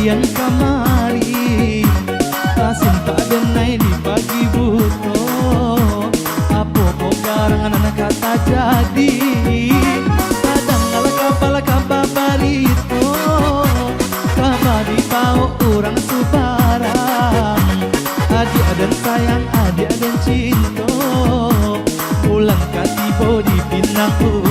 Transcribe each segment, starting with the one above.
kian kamari, cinta denai di pagi buto. Apa kok karangan anak kata jadi, kadang ala kapal barito, kabadi bau orang subarang. Adik aden sayang, adik aden cinta, pulang katibo di pinang orang.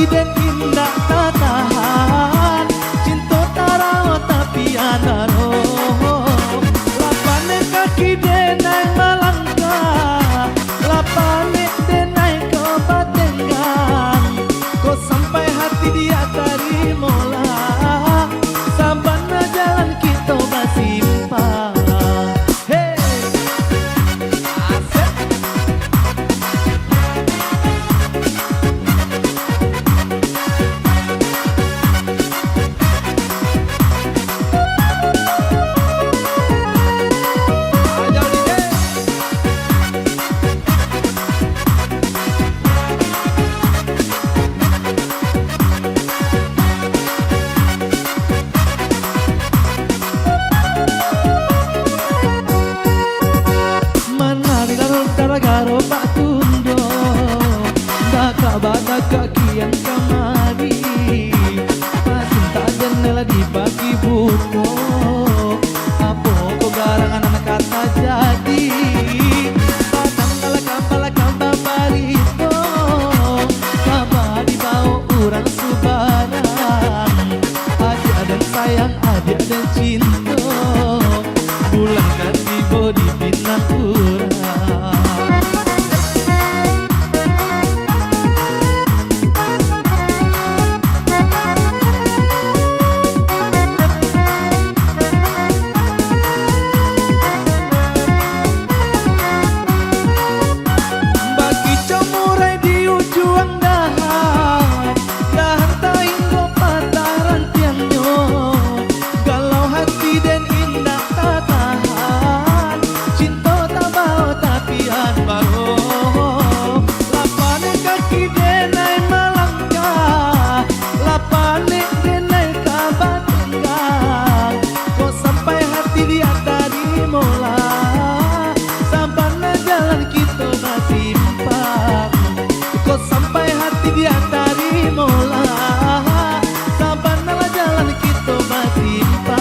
Dan indah tak tahan, cinta tarawat tapi anaro. Lapane kaki denai melangkah, lapane denai kau batenggang. Kau sampai hati dia tarimolah, sabana jalan kita basimpah. Garo pak tundo, daka badaka kian kamari, cinta jendela di pagi buto. Apa kau garangan anak kata jadi, batang kala kamba barito, kabadi bau orang subarang. Adik aden sayang, adik aden cinta, pulang katibo di pinang urang. Sampai hati dia tarimola, sabanalah jalan kita basimpah.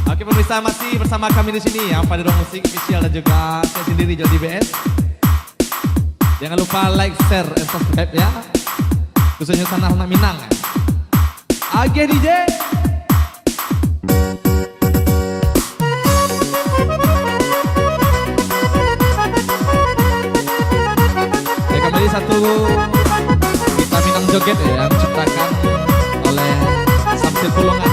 Oke pemirsa, masih bersama kami di sini ya, pada Ruang Musik Official dan juga saya sendiri Jody BS. Jangan lupa like, share, dan subscribe ya, khususnya Tanah Minang ya. Oke DJ. Satu kita Minang Joget ya, yang diciptakan oleh Samsil Pulungan.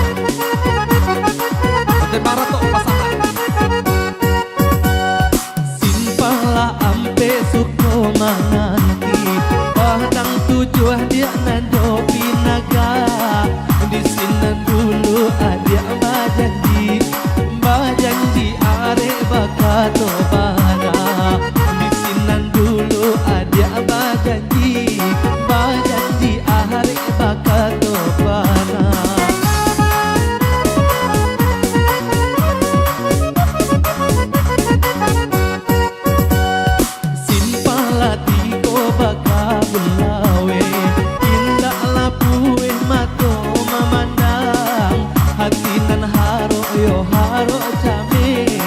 Partai Barat tuh pasangan. Simpanglah ampe suko manganti, padang tujuh dia nando pinaga. Di sini dulu ada bajanji are bakato bara. Di sini dulu ada bajanji are bakato bara. Simpala tiko baka bulawe, indah lapue mato memandang. Hati nan haro yo haro came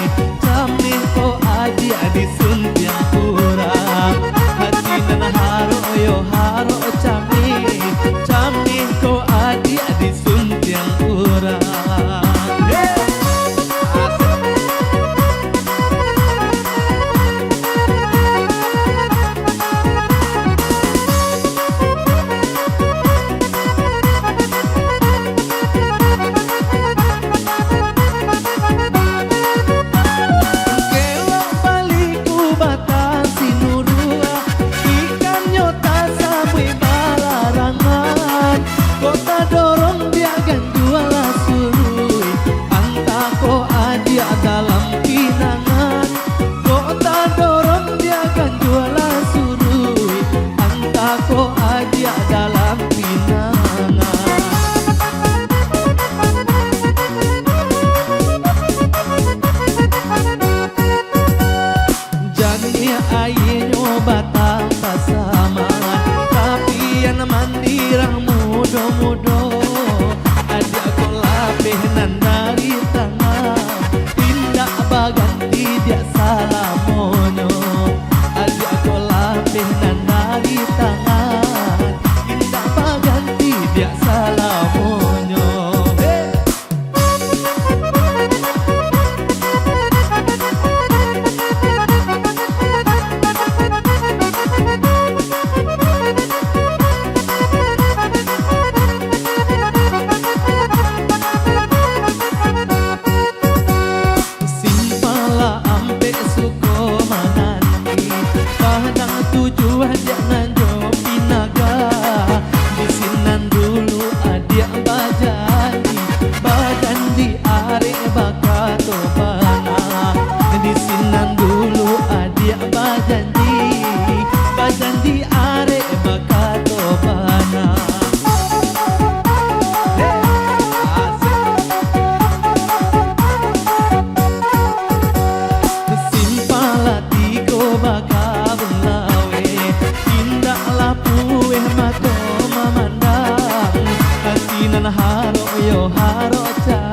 ko adi adi suntiang kurang. Hati nan haro yo haro came ko adi adi suntiang kurang. penan dari tangan tindak baganti dia salah mono aja kola penan dari tangan tindak baganti dia salah mono janji arek bakato bana simpala tiko baka belawe tindak lapuwe mato mamandang hasinan haro yo haro ca